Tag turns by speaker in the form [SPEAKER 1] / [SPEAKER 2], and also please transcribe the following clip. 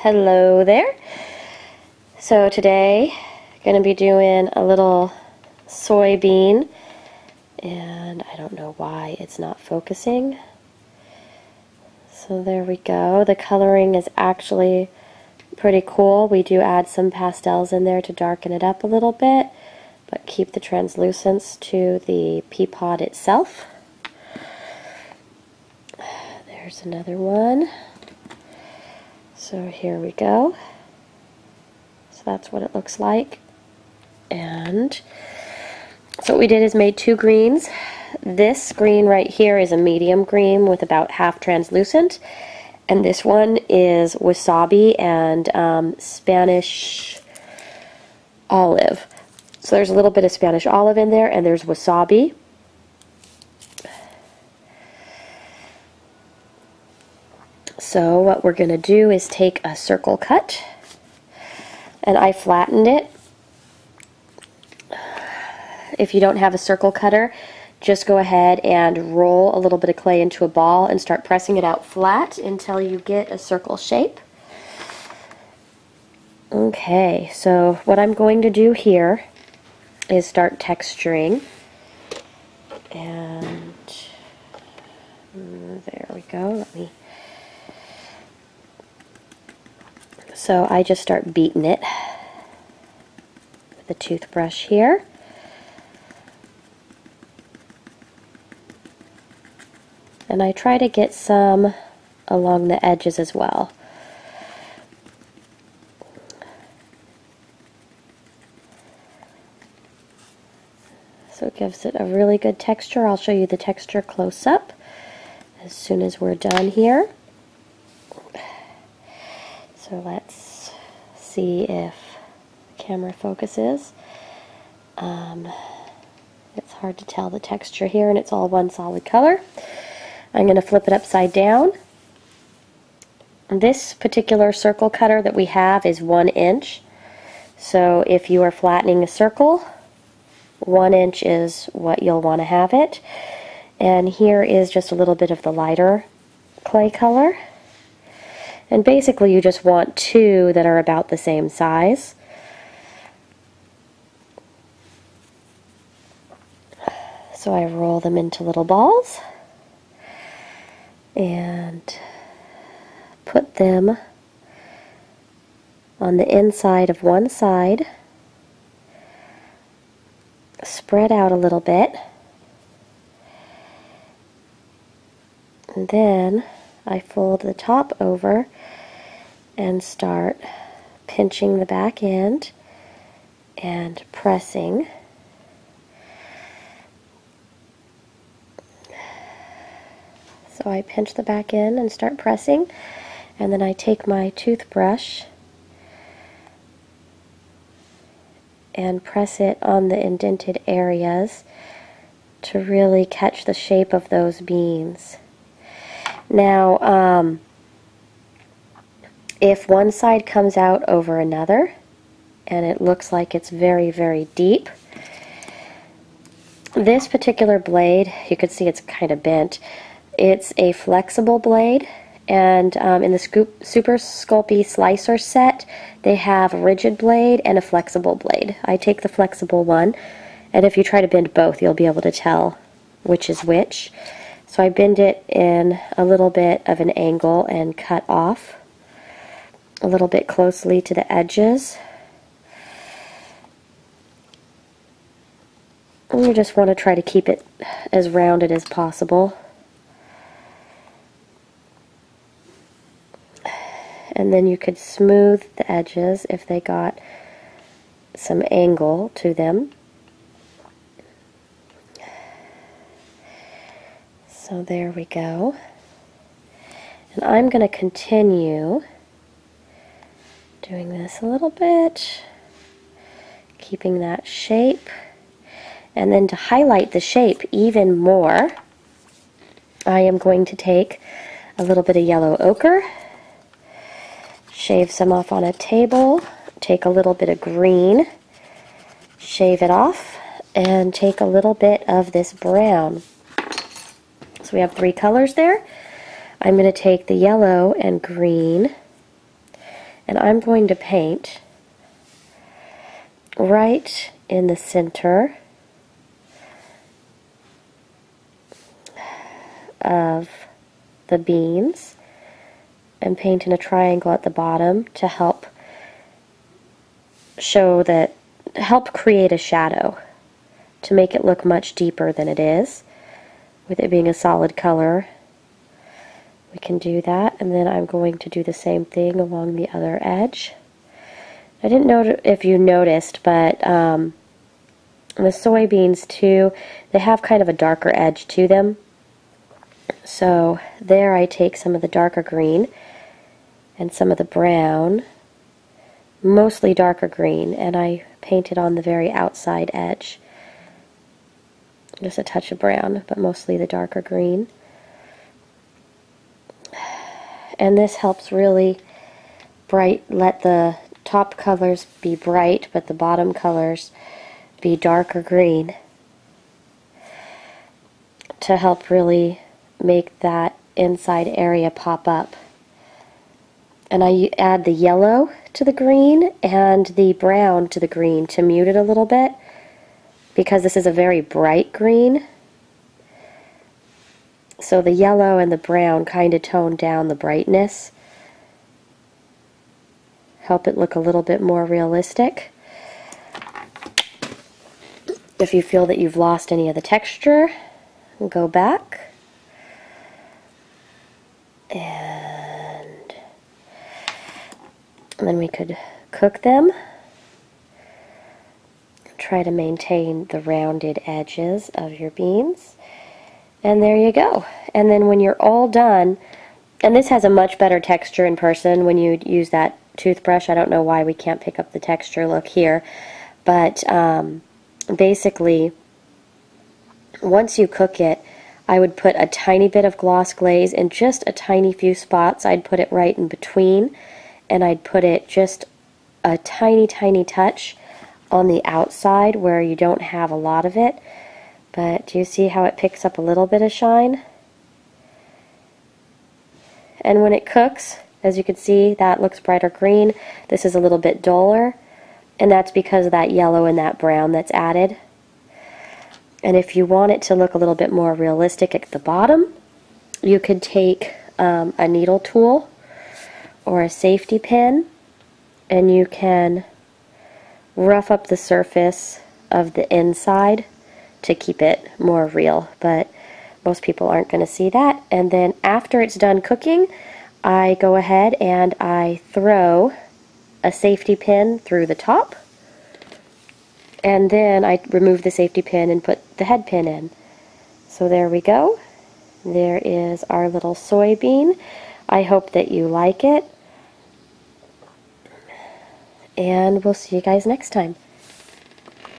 [SPEAKER 1] Hello there. So today going to be doing a little soybean, and I don't know why it's not focusing. So there we go. The coloring is actually pretty cool. We do add some pastels in there to darken it up a little bit, but keep the translucence to the pea pod itself. There's another one. So here we go. So that's what it looks like. And so what we did is made two greens. This green right here is a medium green with about half translucent. And this one is wasabi and Spanish olive. So there's a little bit of Spanish olive in there, and there's wasabi. So what we're going to do is take a circle cut, and I flattened it. If you don't have a circle cutter, just go ahead and roll a little bit of clay into a ball and start pressing it out flat until you get a circle shape. Okay, so what I'm going to do here is start texturing, and there we go. So I just start beating it with a toothbrush here. And I try to get some along the edges as well. So it gives it a really good texture. I'll show you the texture close up as soon as we're done here. So let's see if the camera focuses. It's hard to tell the texture here, and it's all one solid color. I'm going to flip it upside down. This particular circle cutter that we have is 1 inch. So if you are flattening a circle, 1 inch is what you'll want to have it. And here is just a little bit of the lighter clay color. And basically you just want two that are about the same size. So I roll them into little balls and put them on the inside of one side, spread out a little bit, and then I fold the top over and start pinching the back end and pressing. So I pinch the back end and start pressing, and then I take my toothbrush and press it on the indented areas to really catch the shape of those beans. Now, if one side comes out over another and it looks like it's very, very deep, this particular blade, you can see it's kind of bent. It's a flexible blade, and in the Super Sculpey Slicer set, they have a rigid blade and a flexible blade. I take the flexible one, and if you try to bend both, you'll be able to tell which is which. So I bend it in a little bit of an angle and cut off a little bit closely to the edges. And you just want to try to keep it as rounded as possible. And then you could smooth the edges if they got some angle to them. So there we go. And I'm going to continue doing this a little bit, keeping that shape. And then to highlight the shape even more, I am going to take a little bit of yellow ochre, shave some off on a table, take a little bit of green, shave it off, and take a little bit of this brown. So we have 3 colors there. I'm going to take the yellow and green And I'm going to paint right in the center of the beans and paint in a triangle at the bottom to help create a shadow, to make it look much deeper than it is. With it being a solid color, we can do that. And then I'm going to do the same thing along the other edge. I didn't know if you noticed, but the soybeans too, they have kind of a darker edge to them. So there I take some of the darker green and some of the brown, mostly darker green, and I paint it on the very outside edge. Just a touch of brown, but mostly the darker green. And this helps really let the top colors be bright, but the bottom colors be darker green, to help really make that inside area pop up. And I add the yellow to the green and the brown to the green to mute it a little bit, because this is a very bright green. So the yellow and the brown kind of tone down the brightness, help it look a little bit more realistic. If you feel that you've lost any of the texture, go back and then we could cook them. Try to maintain the rounded edges of your beans. And there you go. And then when you're all done, and this has a much better texture in person when you use that toothbrush. I don't know why we can't pick up the texture look here, but basically once you cook it, I would put a tiny bit of gloss glaze in just a tiny few spots. I'd put it right in between, and I'd put it just a tiny touch on the outside where you don't have a lot of it. But do you see how it picks up a little bit of shine? And when it cooks, as you can see, that looks brighter green. This is a little bit duller, and that's because of that yellow and that brown that's added. And if you want it to look a little bit more realistic at the bottom, you could take a needle tool or a safety pin, and you can rough up the surface of the inside to keep it more real, but most people aren't going to see that. And then after it's done cooking, I go ahead and I throw a safety pin through the top, and then I remove the safety pin and put the head pin in. So there we go. There is our little soybean. I hope that you like it, and we'll see you guys next time.